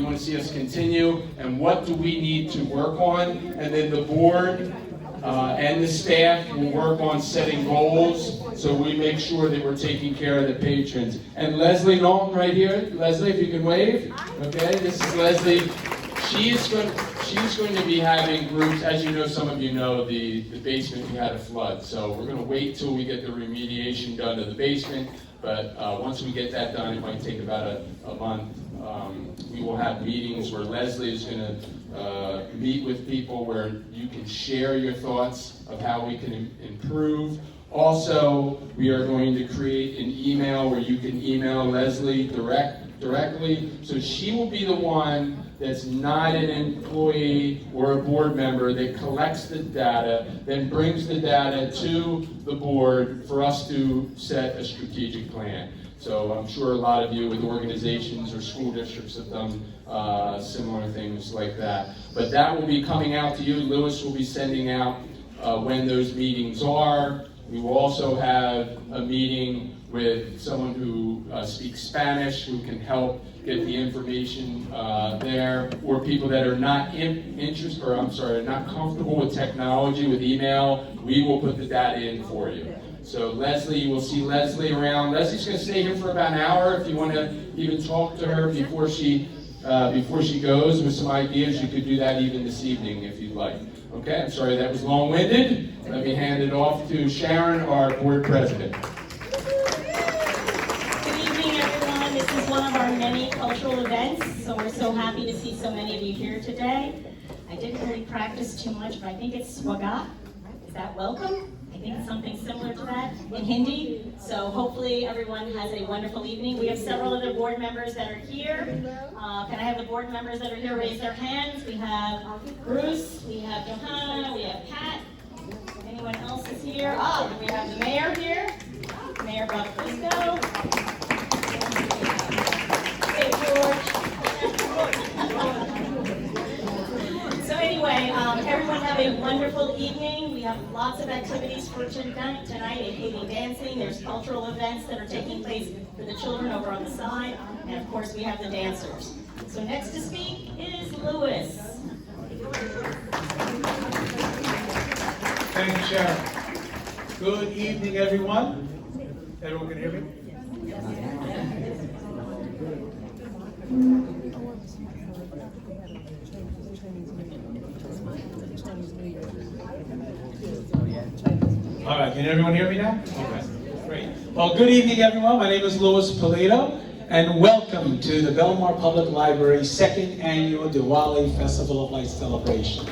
want to see us continue, and what do we need to work on. And then the board and the staff will work on setting goals so we make sure that we're taking care of the patrons. And Leslie Norton right here. Leslie, if you can wave. Okay, this is Leslie. She's going to be having groups. As you know, some of you know, the basement, we had a flood. So we're going to wait till we get the remediation done to the basement. But once we get that done, it might take about a month. We will have meetings where Leslie is going to meet with people where you can share your thoughts of how we can improve. Also, we are going to create an email where you can email Leslie directly. So she will be the one that's not an employee or a board member that collects the data, then brings the data to the board for us to set a strategic plan. So I'm sure a lot of you with organizations or school districts have done similar things like that. But that will be coming out to you. Lewis will be sending out when those meetings are. We will also have a meeting with someone who speaks Spanish, who can help get the information there, or people that are not not comfortable with technology, with email. We will put the data in for you. So Leslie, you will see Leslie around. Leslie's going to stay here for about an hour. If you want to even talk to her before she goes with some ideas, you could do that even this evening if you'd like. Okay, I'm sorry that was long-winded. Let me hand it off to Sharon, our board president. One of our many cultural events, so we're so happy to see so many of you here today. I didn't really practice too much, but I think it's swagat. Is that welcome? I think it's something similar to that in Hindi. So hopefully everyone has a wonderful evening. We have several other board members that are here. Can I have the board members that are here raise their hands? We have Bruce, we have Johanna, we have Pat. Anyone else is here? We have the mayor here, Mayor Bautista. So anyway, everyone have a wonderful evening. We have lots of activities for tonight, including dancing. There's cultural events that are taking place for the children over on the side. And of course, we have the dancers. So next to speak is Lewis. Thank you, Sharon. Good evening, everyone. Everyone can hear me? All right, can everyone hear me now? Okay, great. Well, good evening, everyone. My name is Louis Polito, and welcome to the Belmar Public Library's second annual Diwali Festival of Lights celebration.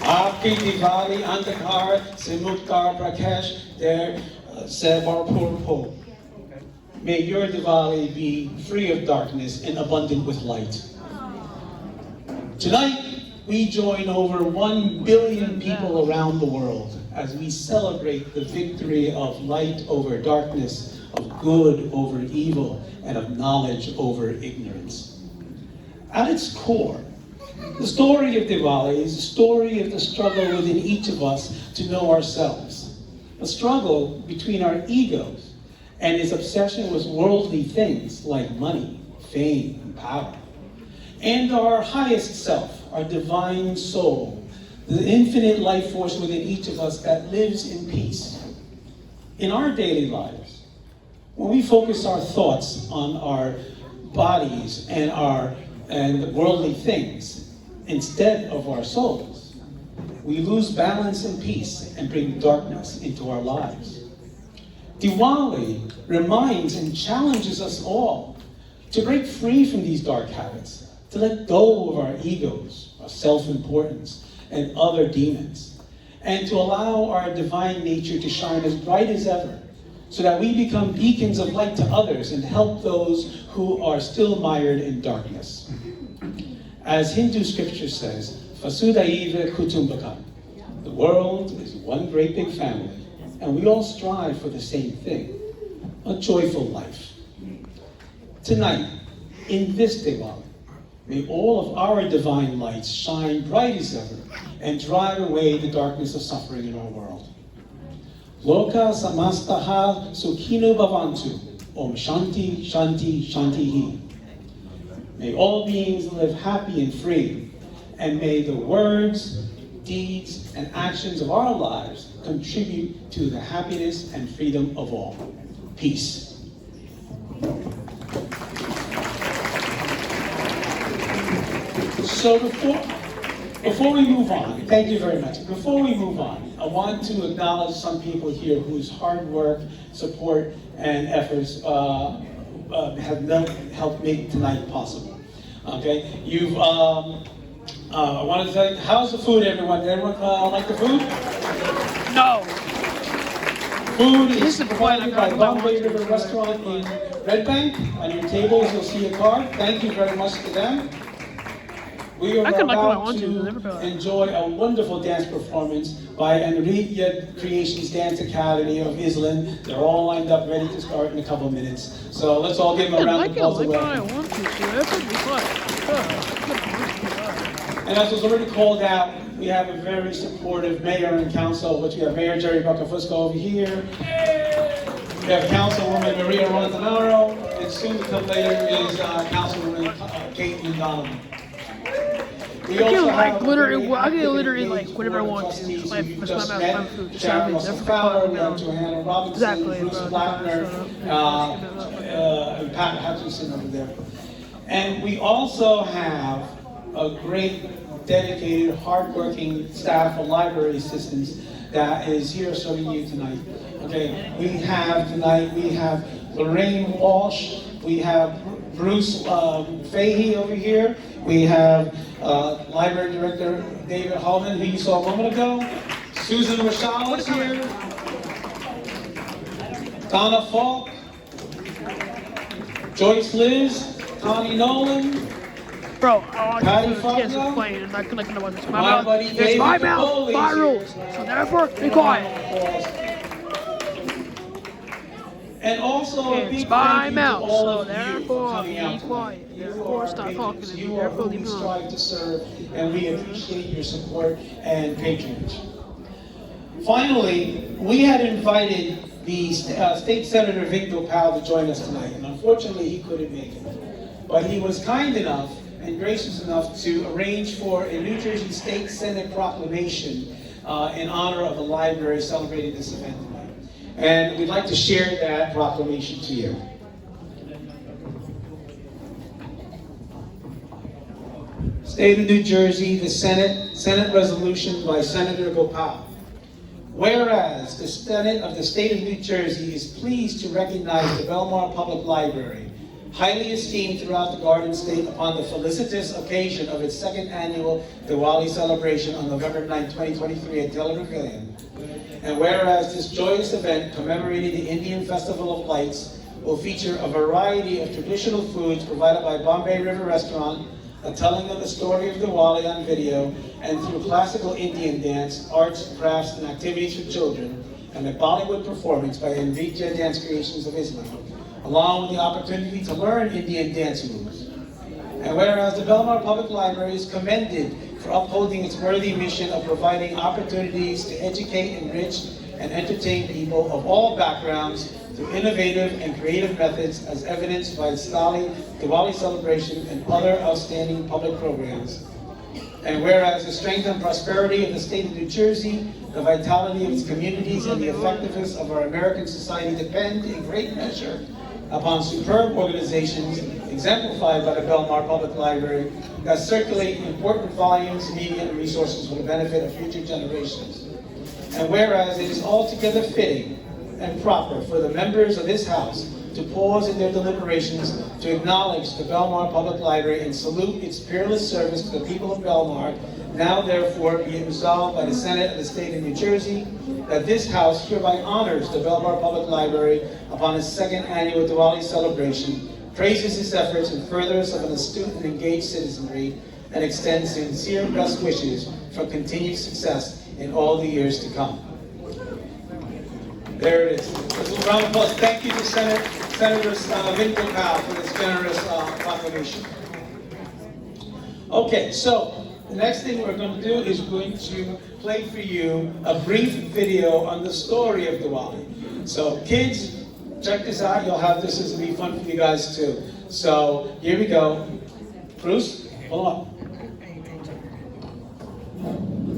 Aapki Diwali Andhakar se Muktar Prakash der se Bharpur ho. May your Diwali be free of darkness and abundant with light. Tonight, we join over 1 billion people around the world as we celebrate the victory of light over darkness, of good over evil, and of knowledge over ignorance. At its core, the story of Diwali is a story of the struggle within each of us to know ourselves, a struggle between our egos and his obsession with worldly things like money, fame, and power, and our highest self, our divine soul, the infinite life force within each of us that lives in peace. In our daily lives, when we focus our thoughts on our bodies and worldly things instead of our souls, we lose balance and peace and bring darkness into our lives. Diwali reminds and challenges us all to break free from these dark habits, to let go of our egos, our self-importance, and other demons, and to allow our divine nature to shine as bright as ever, so that we become beacons of light to others and help those who are still mired in darkness. As Hindu scripture says, Vasudhaiva Kutumbakam, the world is one great big family, and we all strive for the same thing, a joyful life. Tonight, in this Diwali, may all of our divine lights shine bright as ever and drive away the darkness of suffering in our world. Loka samastaha sukhino bhavantu. Om Shanti Shanti Shantihi. May all beings live happy and free. And may the words, deeds, and actions of our lives contribute to the happiness and freedom of all. Peace. So before we move on, thank you very much. Before we move on, I want to acknowledge some people here whose hard work, support, and efforts have helped make tonight possible. Okay, I want to tell you, how's the food, everyone? Did everyone like the food? No. Food is provided by Bombay River Restaurant in Red Bank. On your tables, you'll see a card. Thank you very much to them. We are about to enjoy a wonderful dance performance by Enrique Creations Dance Academy of Island. They're all lined up, ready to start in a couple of minutes. So let's all give them a round of applause. And as was already called out, we have a very supportive mayor and council, which we have Mayor Jerry Bacafusco over here. We have Councilwoman Maria Montanaro, and soon to come later is Councilwoman Caitlin Donovan. We also have I can literally like whatever I want to. Like, that's my mouth, food. Just have it. That's Fowler, we have Johanna Robinson, Exactly, Bruce bro. Blackner, and Pat Hutchinson over there. And we also have a great, dedicated, hardworking staff of library assistants that is here serving you tonight. Okay, we have Lorraine Walsh, we have Bruce Fahey over here, we have Library Director David Hallman, who you saw a moment ago. Susan Rashal is here. Donna Falk. Joyce Liz. Tommy Nolan. Bro, I want Patty to kids Foggo. playing and not connecting about this. My My mouth. buddy It's David my mouth. Foley's My here. rules. So therefore, be quiet. And also a big It's my thank you mouth. to all So of you therefore, coming out be tonight. quiet. You Therefore, are stop great talking because to me. you are Therefore, who leave we me alone. strive to serve, and we appreciate your support and patronage. Finally, we had invited the State Senator Victor Powell to join us tonight, and unfortunately he couldn't make it. But he was kind enough and gracious enough to arrange for a New Jersey State Senate proclamation in honor of the library celebrating this event tonight. And we'd like to share that proclamation to you. State of New Jersey, the Senate resolution by Senator Gopal. Whereas the Senate of the State of New Jersey is pleased to recognize the Belmar Public Library, highly esteemed throughout the Garden State upon the felicitous occasion of its second annual Diwali celebration on November 9, 2023 at Taylor Pavilion. And whereas this joyous event commemorating the Indian Festival of Lights will feature a variety of traditional foods provided by Bombay River Restaurant, a telling of the story of Diwali on video, and through classical Indian dance, arts, crafts, and activities for children, and a Bollywood performance by Enrique Dance Creations of Islam, along with the opportunity to learn Indian dance moves. And whereas the Belmar Public Library is commended for upholding its worthy mission of providing opportunities to educate, enrich, and entertain people of all backgrounds through innovative and creative methods as evidenced by the Diwali celebration and other outstanding public programs. And whereas the strength and prosperity of the state of New Jersey, the vitality of its communities, and the effectiveness of our American society depend in great measure upon superb organizations exemplified by the Belmar Public Library that circulate important volumes, media, and resources for the benefit of future generations. And whereas it is altogether fitting and proper for the members of this House to pause in their deliberations to acknowledge the Belmar Public Library and salute its peerless service to the people of Belmar, now therefore be it resolved by the Senate of the State of New Jersey that this House hereby honors the Belmar Public Library upon its second annual Diwali celebration, praises its efforts in furtherance of an astute and engaged citizenry, and extends sincere best wishes for continued success in all the years to come. There it is. Let's do a round of applause. Thank you to Senator Victor Powell for this generous proclamation. Okay, so the next thing we're going to do is we're going to play for you a brief video on the story of Diwali. So kids, check this out. You'll have this. This will be fun for you guys too. So here we go. Bruce, follow up.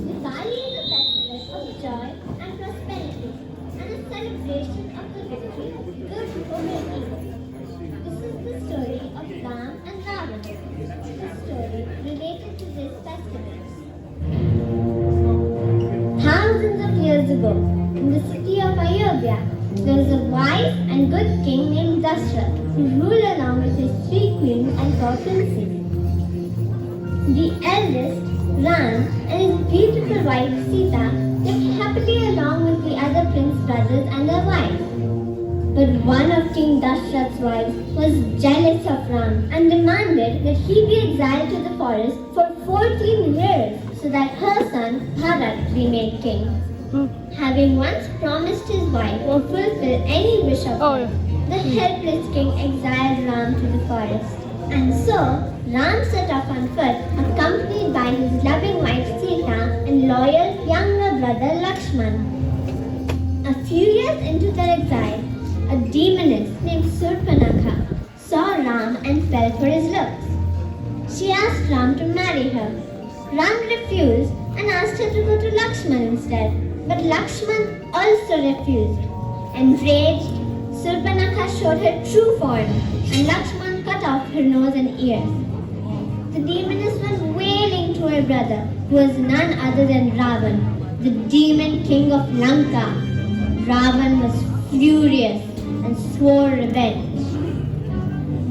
Diwali is a festival of joy and prosperity and a celebration of the victory of good over evil. This is the story of Ram and Ravan. The story related to this festival. Thousands of years ago, in the city of Ayodhya, there was a wise and good king named Dashrath who ruled along with his 3 queens and 4 princes. The eldest, Ram, and his beautiful wife Sita lived happily along with the other prince brothers and their wives. But one of King Dashrath's wives was jealous of Ram and demanded that he be exiled to the forest for 14 years so that her son Bharat be made king. Having once promised his wife to fulfill any wish of Oh, hers, the helpless king exiled Ram to the forest. And so, Ram set off on foot, accompanied by his loving wife Sita and loyal younger brother Lakshman. A few years into their exile, a demoness named Surpanakha saw Ram and fell for his looks. She asked Ram to marry her. Ram refused and asked her to go to Lakshman instead, but Lakshman also refused. Enraged, Surpanakha showed her true form and Lakshman cut off her nose and ears. The demoness was wailing to her brother, who was none other than Ravan, the demon king of Lanka. Ravan was furious and swore revenge.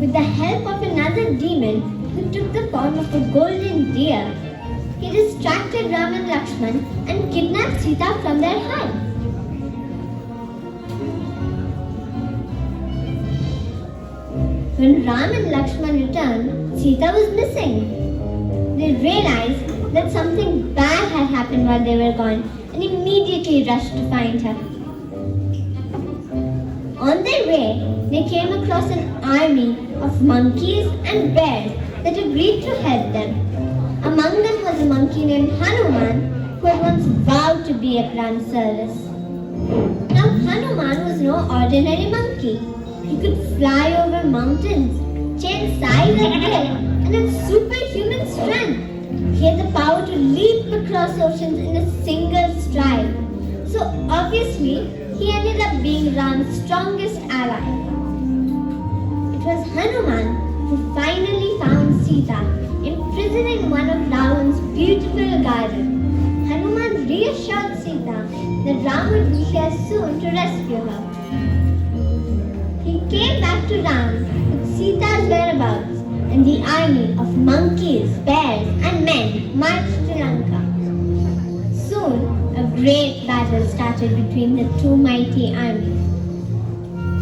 With the help of another demon who took the form of a golden deer, he distracted Ram and Lakshman and kidnapped Sita from their hut. When Ram and Lakshman returned, Sita was missing. They realized that something bad had happened while they were gone and immediately rushed to find her. On their way, they came across an army of monkeys and bears that agreed to help them. Among them was a monkey named Hanuman, who had once vowed to be at Ram's service. Now Hanuman was no ordinary monkey. He could fly over mountains, change size at will, and had superhuman strength. He had the power to leap across oceans in a single stride. So obviously, he ended up being Ram's strongest ally. It was Hanuman who finally found Sita, imprisoned in one of Ravan's beautiful gardens. Hanuman reassured Sita that Ram would be here soon to rescue her. He came back to Ram with Sita's whereabouts, and the army of monkeys, bears, and men marched to Lanka. Soon, a great battle started between the two mighty armies.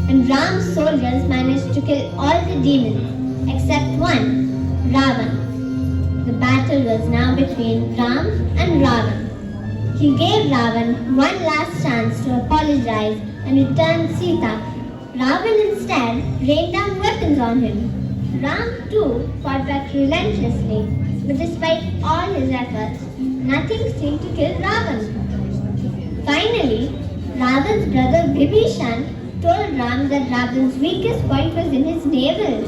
And Ram's soldiers managed to kill all the demons except one, Ravan. The battle was now between Ram and Ravan. He gave Ravan one last chance to apologize and return Sita. Ravan instead rained down weapons on him. Ram too fought back relentlessly, but despite all his efforts, nothing seemed to kill Ravan. Finally, Ravan's brother Vibhishan told Ram that Ravan's weakest point was in his navel.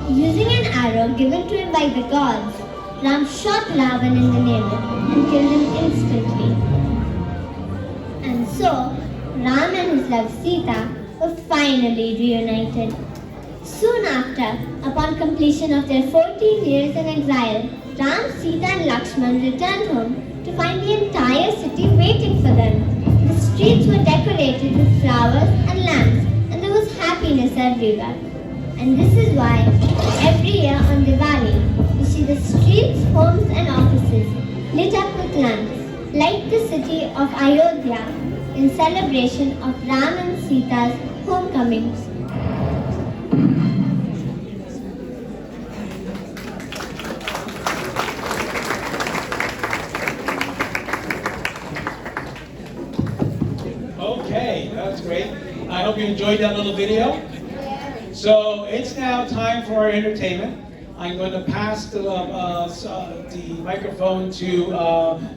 Using an arrow given to him by the gods, Ram shot Ravan in the navel and killed him instantly. And so, Ram and his love Sita were finally reunited. Soon after, upon completion of their 14 years in exile, Ram, Sita and Lakshman returned home to find the entire city waiting for them. The streets were decorated with flowers and lamps, and there was happiness everywhere. And this is why every year on Diwali, you see the streets, homes and offices lit up with lamps, like the city of Ayodhya, in celebration of Ram and Sita's homecoming. Okay, that's great. I hope you enjoyed that little video. So it's now time for our entertainment. I'm going to pass the microphone to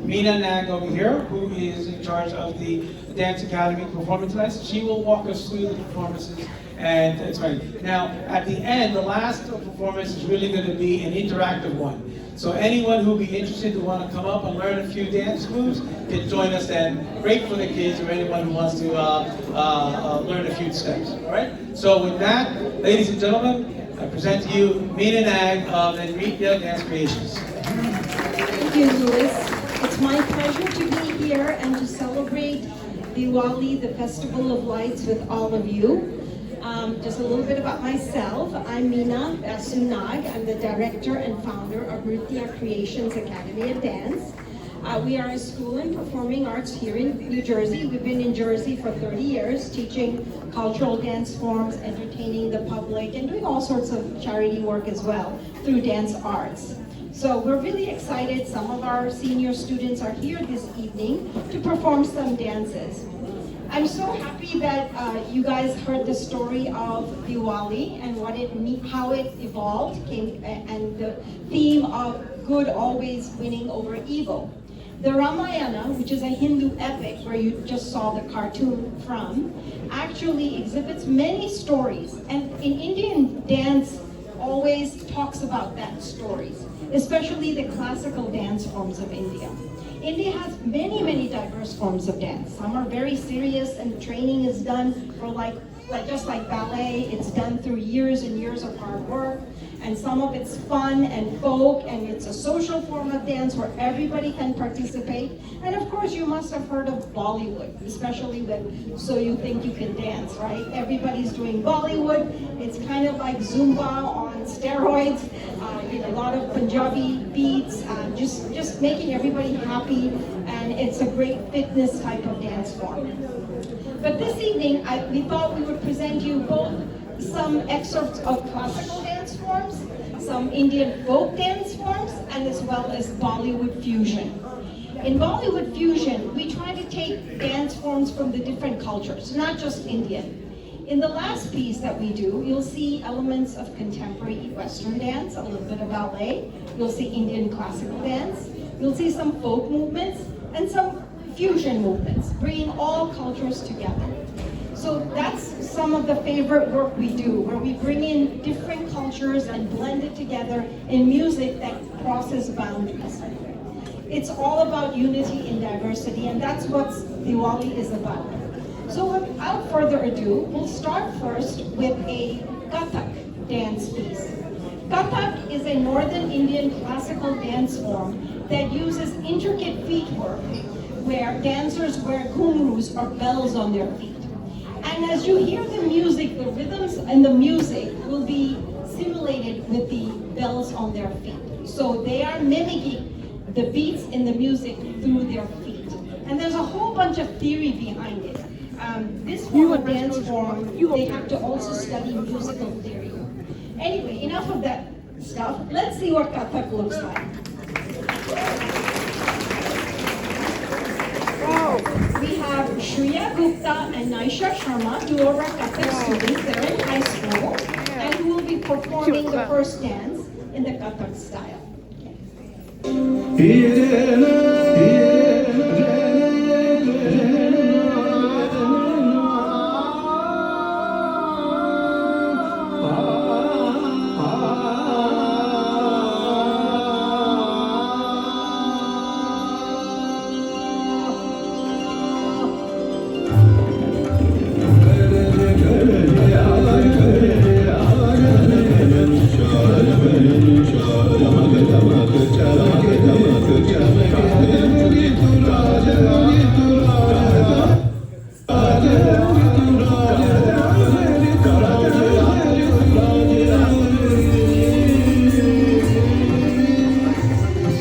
Meena Nag over here, who is in charge of the Dance Academy Performance Lessons. She will walk us through the performances And it's fun. Now, at the end, the last performance is really going to be an interactive one. So anyone who will be interested to want to come up and learn a few dance moves can join us then. Great for the kids or anyone who wants to learn a few steps. All right? So with that, ladies and gentlemen, I present to you Meena Nag of Nritya Dance Creations. Thank you, Louis. It's my pleasure to be here and to celebrate Diwali, the Festival of Lights, with all of you. Just a little bit about myself. I'm Meena Sunag. I'm the director and founder of Nritya Creations Academy of Dance. We are a school in performing arts here in New Jersey. We've been in Jersey for 30 years, teaching cultural dance forms, entertaining the public, and doing all sorts of charity work as well through dance arts. So we're really excited. Some of our senior students are here this evening to perform some dances. I'm so happy that you guys heard the story of Diwali and how it evolved, and the theme of good always winning over evil. The Ramayana, which is a Hindu epic where you just saw the cartoon from, actually exhibits many stories. And in Indian dance always talks about that stories, especially the classical dance forms of India. India has many, many diverse forms of dance. Some are very serious and training is done for just like ballet, it's done through years and years of hard work. And some of it's fun and folk, and it's a social form of dance where everybody can participate. And of course, you must have heard of Bollywood, especially with So You Think You Can Dance, right? Everybody's doing Bollywood. It's kind of like Zumba on steroids. A lot of Punjabi beats, just making everybody happy, and it's a great fitness type of dance form. But this evening, we thought we would present you both some excerpts of classical dance forms, some Indian folk dance forms, and as well as Bollywood fusion. In Bollywood fusion, we try to take dance forms from the different cultures, not just Indian. In the last piece that we do, you'll see elements of contemporary Western dance, a little bit of ballet, you'll see Indian classical dance, you'll see some folk movements, and some fusion movements, bringing all cultures together. So that's some of the favorite work we do, where we bring in different cultures and blend it together in music that crosses boundaries. It's all about unity in diversity, and that's what Diwali is about. So without further ado, we'll start first with a Kathak dance piece. Kathak is a northern Indian classical dance form that uses intricate feet work, where dancers wear ghungroos or bells on their feet. And as you hear the music, the rhythms and the music will be simulated with the bells on their feet. So they are mimicking the beats in the music through their feet. And there's a whole bunch of theory behind it. This form of dance form, they have to also study musical theory. Anyway, enough of that stuff. Let's see what Kathak looks like. We have Shreya Gupta and Naisha Sharma, two of our Kathak students. They're in high school, and who will be performing the first dance in the Kathak style.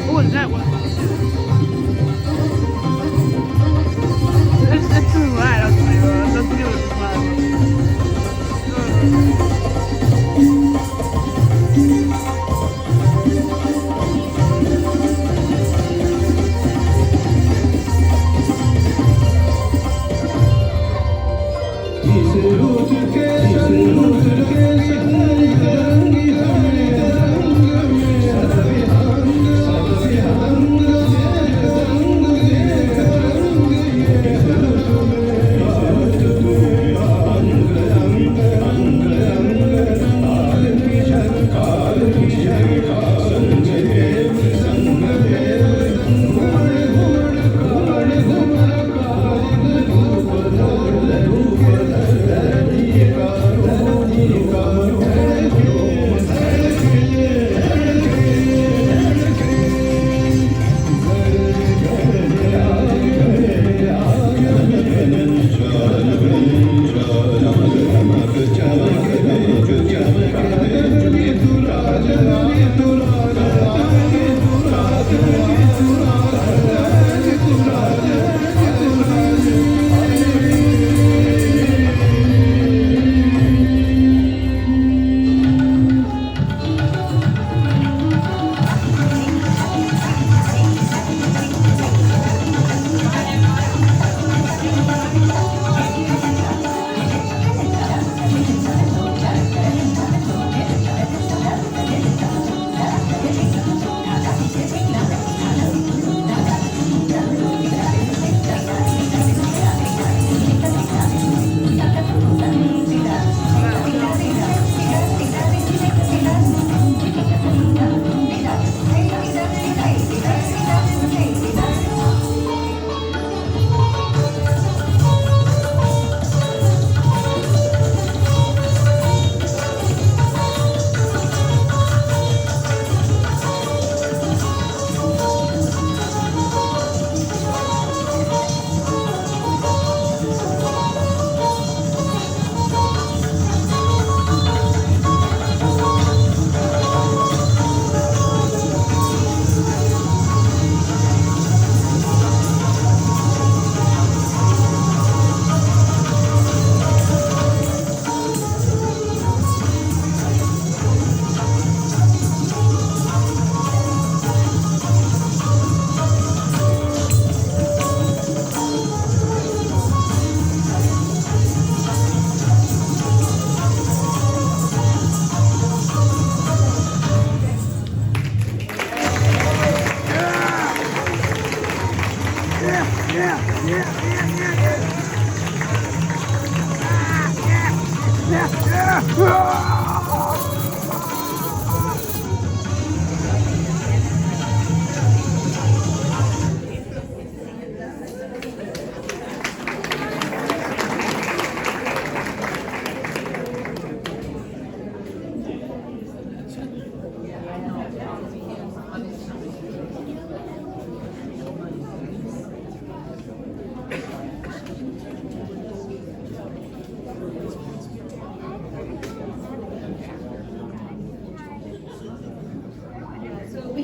What was that one? That's too loud. I'll tell you what. Let's do it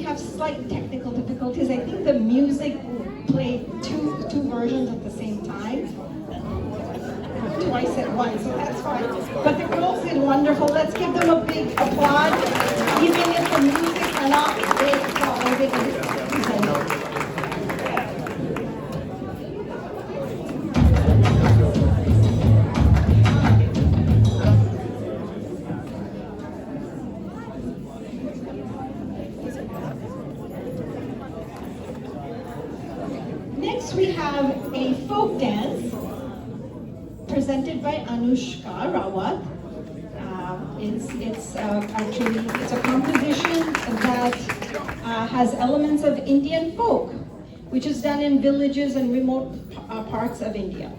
have slight technical difficulties. I think the music played two versions at the same time. Twice at once, so that's fine. But the girls did wonderful. Let's give them a big applause. Even if the music are not big, they can present it. Next we have a folk dance presented by Anushka Rawat. It's a composition that has elements of Indian folk, which is done in villages and remote parts of India.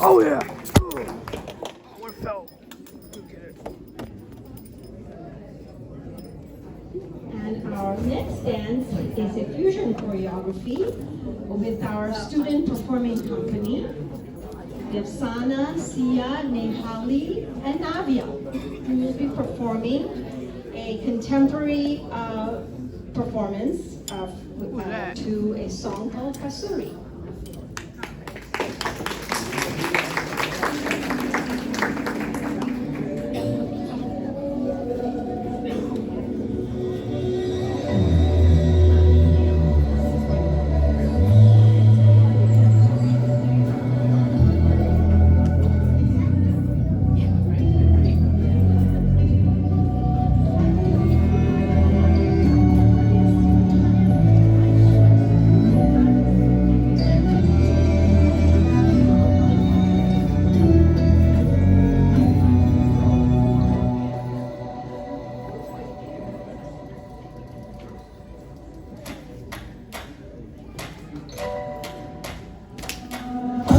Oh yeah. What felt? And our next dance is a fusion choreography with our student performing company, Devsana, Sia, Nehali, and Navya, who will be performing a contemporary performance to a song called Kasuri.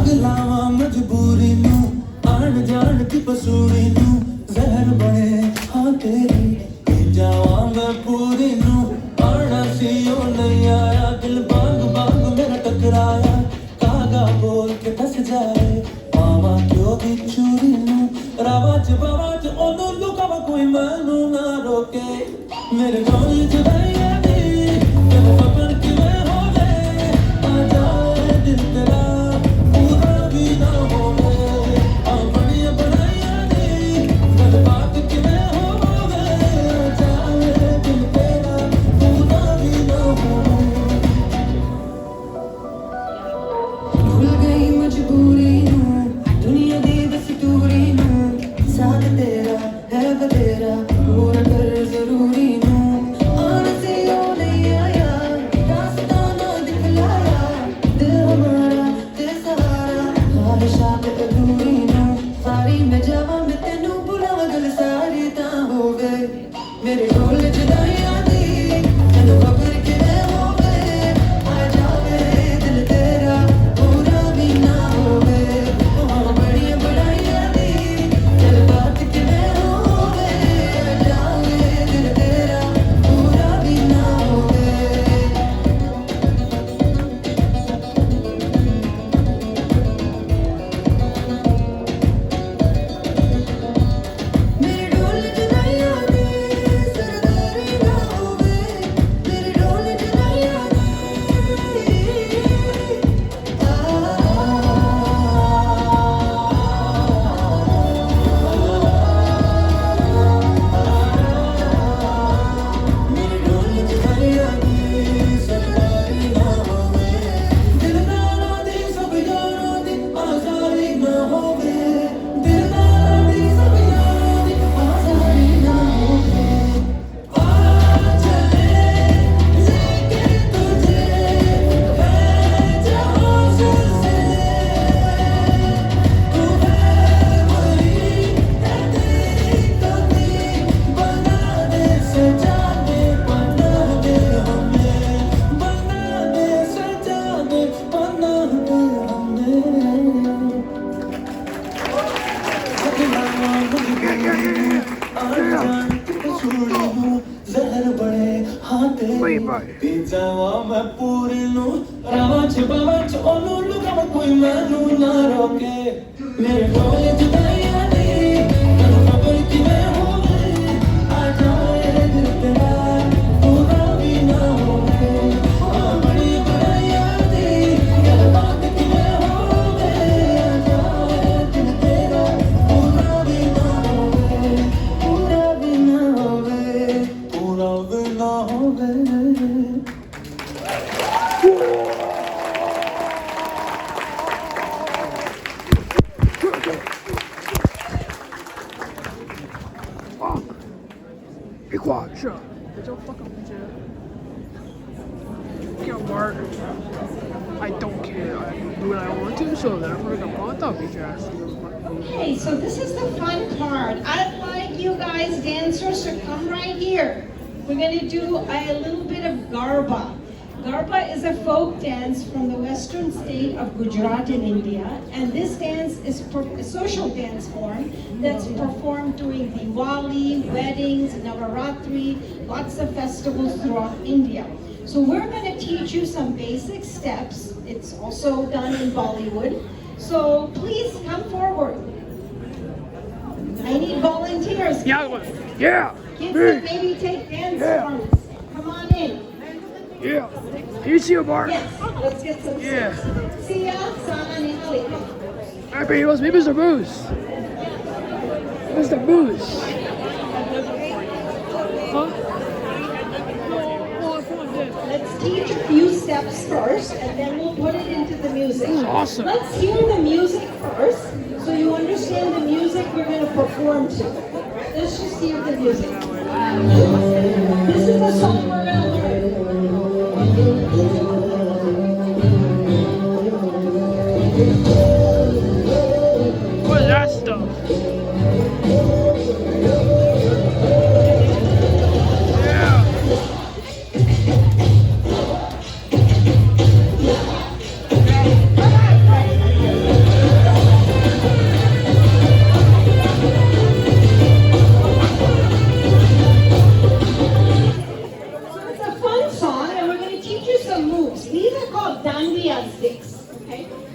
लावा मजबूरी नू आन जान की पसूरी नू जहर बने हाँ तेरी जावांगा पूरी नू आना सीओ नहीं आया दिल बांग बांग मेरा टकराया कागा बोल के फंस जाए मामा क्यों भी चूरी नू रावाज बावाज ओनू लुकावा कोई मैनू ना रोके मेरे ढोल जुदाइयां दी जब पकड़ के मैं हो गए आ जाए दिल तेरा पूरा भी ना हो गए आ बड़िया बढ़ाइयां दी जब बात के मैं हो गए आ जाए दिल तेरा पूरा भी ना हो भूल गई मजबूरी हूँ दुनिया दी दस्तूरी हूँ साथ तेरा है बतेरा पूरा कर जरूरी हूँ आने से ओ नहीं आया रास्ता ना दिखलाया दिल हमारा तेरे सहारा ख्वाहिशात अधूरी हूँ सारी मैं जावा मैं तेनू बुलावा गल सारी ता हो गए मेरे ढोल जुदाइयां दी तेनू खबर के मैं हो गए आ जावे दिल तेरा पूरा भी ना हो गए ओ बड़िया बढ़ाइयां दी दिल बात के मैं हो गए आ जावे दिल तेरा पूरा भी ना हो गए मेरे ढोल जुदाइयां दी सरदारी ना हो गए मेरे ढोल जुदाइयां दी मेरे ढोल जुदाइयां दी सरदारी ना हो गए दिलदारों दी सब यारों दी आज़ादी ना हो गए दिलदारों दी सब यारों दी आज़ादी ना हो गए आ चले लेके तुझे है जहाँ से तू है वही है तेरी कमी बना दे सजा दे बना दे हमें बना दे सजा दे बना दे हमें जहर बड़े हाथे पी जावा मैं पूरी नू रावा छबावा च ओनू लुकावा कोई मैनू ना रोके मेरे ढोल जुदाइयां दी तन्नू खबर कि मैं हो गए आ जाए दिल तेरा पूरा भी ना हो गए आ बड़ी बढ़ाइयां दी गल बात कि मैं हो गए आ जाए दिल तेरा पूरा भी ना हो गए पूरा भी ना हो गए पूरा भी ना हो गए Be quiet, shut up. Don't fuck up, Jared. Yeah, Mark. I don't care. I can do what I want to, so therefore I'm going to be Jared. Okay, so this is the fun part. I'd like you guys dancers to come right here. We're going to do a little bit of Garba. Garba is a folk dance from the western state of Gujarat in India, and this dance is a social dance form that's performed during Diwali, weddings, Navaratri, lots of festivals throughout India. So we're going to teach you some basic steps. It's also done in Bollywood. So please come forward. I need volunteers. Yeah. Kids that maybe take dance forms. Come on in. Yeah. Do you see a Mark? Yes, let's get some Yeah. steps. Sia, Sana, Nihali. Happy, it must be Mr. Moose. Mr. Moose. Huh? Let's teach a few steps first, and then we'll put it into the music. Awesome. Let's hear the music first, so you understand the music we're going to perform to. Let's just hear the music. This is the song we're going to learn. What is that stuff? Yeah.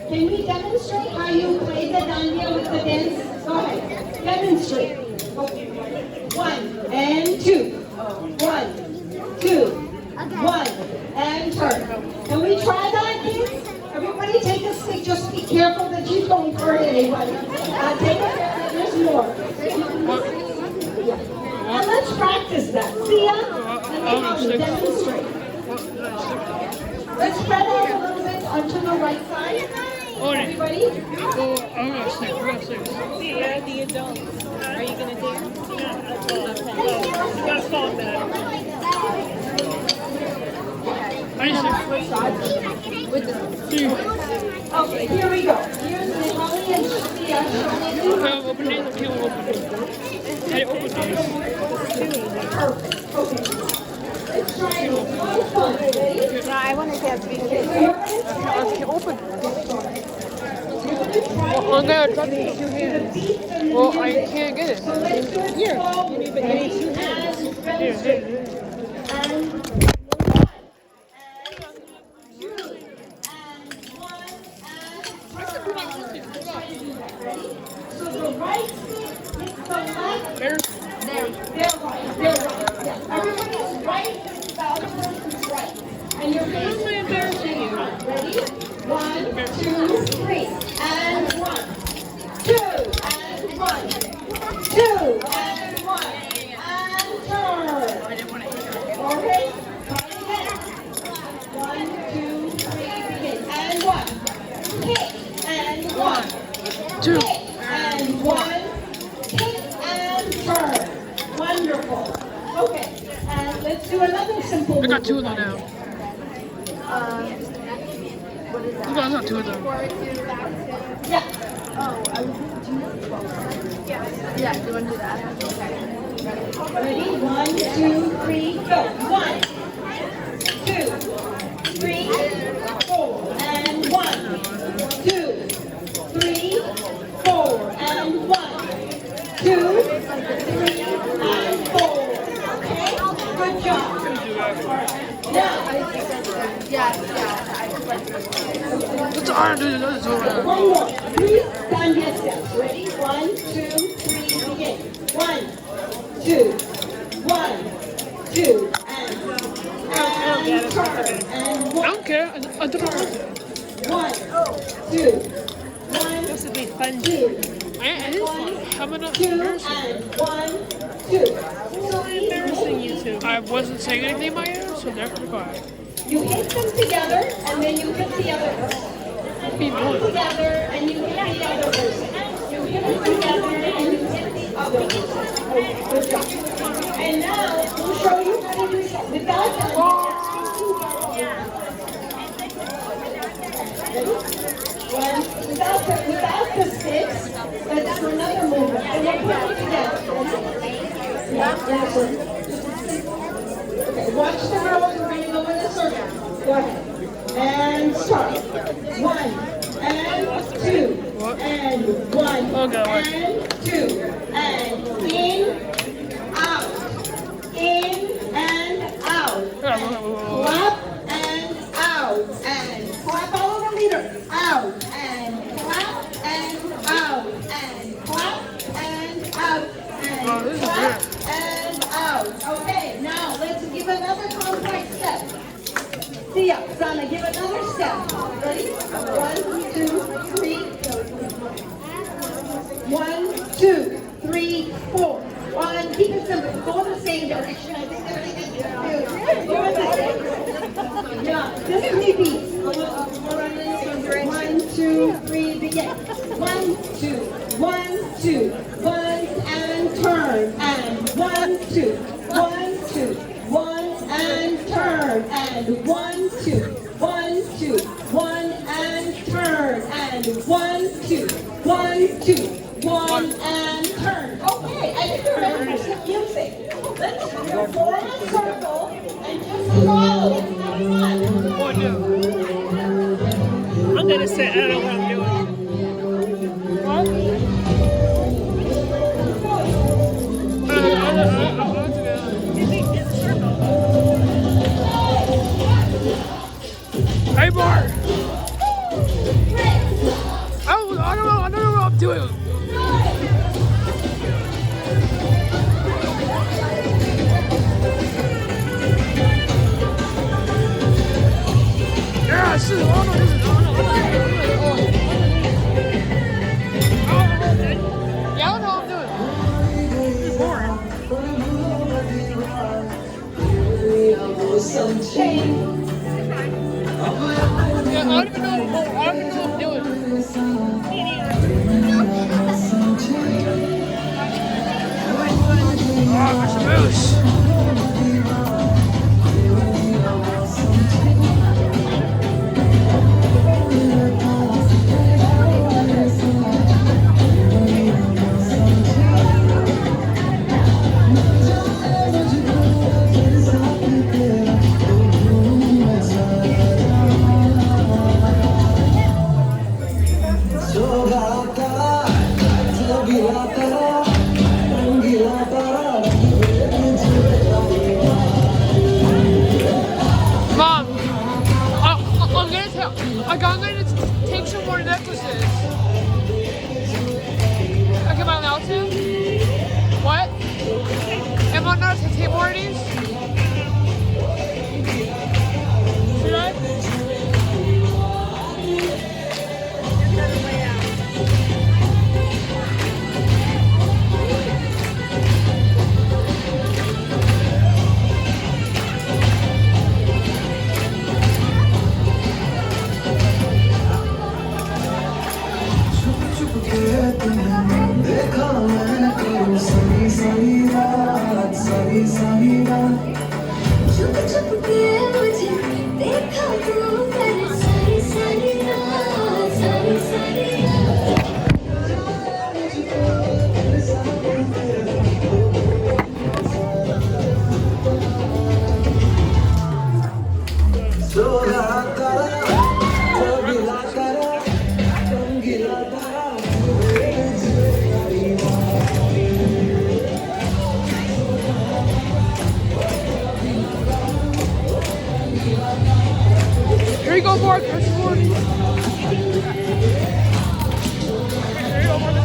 Can we demonstrate how you play the dandiya with the dance? Go ahead. Demonstrate. Okay. 1 and 2. 1 and turn. Can we try that, kids? Everybody take a stick, just be careful that you don't hurt anybody. Take a, there's more. And let's practice that. See ya? Let me demonstrate. Let's spread out a little bit onto the right side. Everybody? Oh, I'm gonna stick. We're gonna stick. Yeah, the adults. Are you gonna dare? You gotta fall back. I see. Okay, here we go. Here's the Holly and Sophia. Can't open it. Can't open it. I open it. Perfect. Okay. Let's try it. One fun. Ready? No, I want to get big. I can't open it. Well, I'm gonna try to use two hands. Well, I can't get it. Here. You need two hands. Here. So the right stick hits the left. There's They're right. Yes. Everybody is right. The other person's right. And you're facing embarrassing you. Ready? 1, 2, 3. And 1, 2, and 1, 2, and 1. And turn. Okay? Try it again. 1, 2, 3, begin. And 1. Kick. And 1. two. Kick. And 1. Kick and turn. Wonderful. Okay, and let's do another simple I got movement. two of them now. You guys got two of them. Yeah. Yeah, do you want to do that? Ready? 1, 2, 3, go. 1, 2, 3, 4, and 1, 2, 3, 4, and 1, 2, 3, and 4. Okay? Good job. Now, What's the iron doing? That's over. one more. 3 stand steps. Ready? 1, 2, 3, begin. 1, 2, 1, 2, and turn. And I 1, don't care. I don't know. 1, 2, 1, This would be fun. 2, I didn't have enough 2, embarrassing. and 1, 2. So Embarrassing you two. I wasn't saying anything in my ear, so therefore quiet. you hit them together, and then you hit the other person. Be more. Together, and you hit the other person. You hit them together, and you hit the other person. Okay, good job. And now, we'll show you how to do it without that. Without the sticks, let's do another movement. And we'll put it together. Yeah, okay, watch the girls. We're going to go in a circle. Go ahead. And start. 1, and 2, and 1, and 2, and in, out, in, and out. Clap and out, and clap all over the leader. Out, and clap and out, and clap and out, and clap and out. Okay, now let's give another complex step. Sia, Sana, give another step. Ready? 1, 2, 3. 1, 2, 3, 4. 1, keep it simple. Go the same direction. I think everything is good. Go in the same. Yeah, just repeat. 1, 2, 3, begin. 1, 2, 1, 2, 1, and turn. And 1, 2, 1, 2, 1, and turn. And 1, 2, 1, 2, 1, and turn. And 1, 2, 1, 2, 1, and turn. Okay, I think you're ready for some music. Let's form a circle and just follow. Have fun. Oh, no. I'm gonna say I don't know what I'm doing. Hey, Bart! I don't know what I'm doing. Yeah, I don't even know what I'm doing. Oh, Mr. Moose. Mom, I'm gonna take some more necklaces. Okay, am I allowed to? What? Am I not to take more of these? Should I? देखा मैंने करो सही सही रात सही सही रात छुप छुप के मुझे देखा तू कर सारी सारी रात सारी सारी रात सो रहा करा चौगिला करा रंगीला करा Here you go, Mark. There's some more. Here you go, Mark.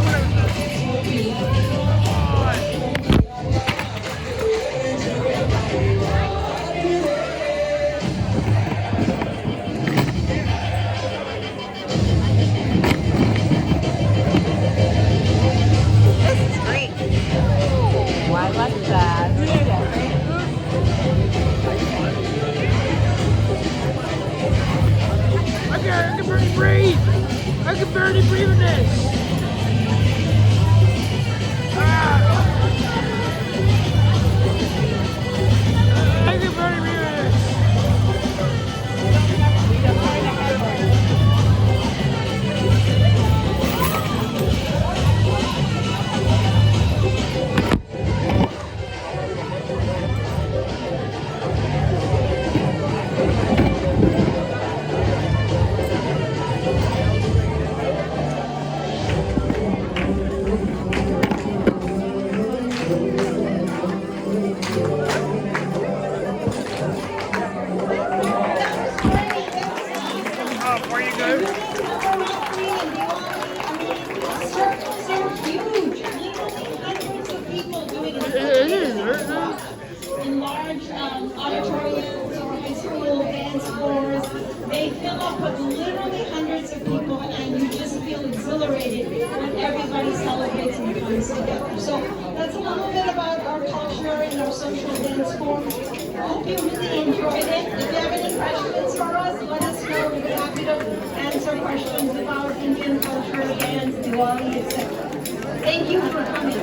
Why like that? I can barely breathe. I can barely breathe in this. I can barely breathe in this. Before you go. Huge, literally hundreds of people doing it in large auditoriums or high school dance floors. They fill up with literally hundreds of people, and you just feel exhilarated when everybody celebrates and comes together. So that's a little bit about our culture and our social dance form. I hope you really enjoyed it. If you have any questions for us, let us know. We'd be happy to answer questions about Indian culture, dance, Diwali, etc. Thank you for coming.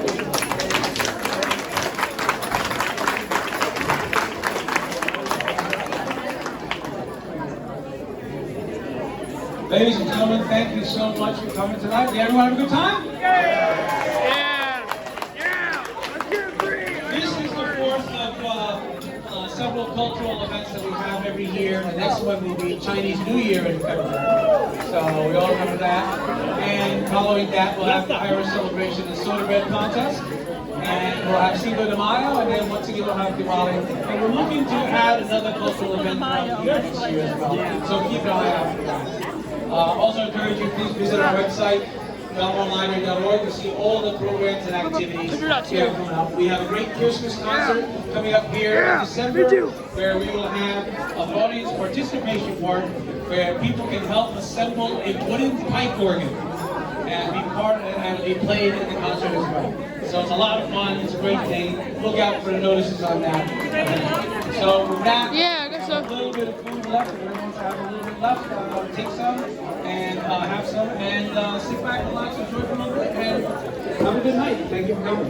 Ladies and gentlemen, thank you so much for coming tonight. Did everyone have a good time? Yeah. Let's get it free. This is the fourth of several cultural events that we have every year. The next one will be Chinese New Year in February. So we all remember that. And following that, we'll have the Irish celebration, the soda bread contest. And we'll have Cinco de Mayo, and then once again we'll have Diwali. And we're looking to add another cultural event throughout the year this year as well. So keep an eye out for that. Also encourage you, please visit our website, belmontliner.org, to see all the programs and activities we have coming up. We have a great Christmas concert coming up here in December, where we will have an audience participation part where people can help assemble a wooden pipe organ and be part and be played in the concert as well. So it's a lot of fun. It's a great thing. Look out for the notices on that. So with that, have a little bit of food left. If everyone wants to have a little bit left, take some and have some and sit back, relax, enjoy for a little bit, and have a good night. Thank you for coming.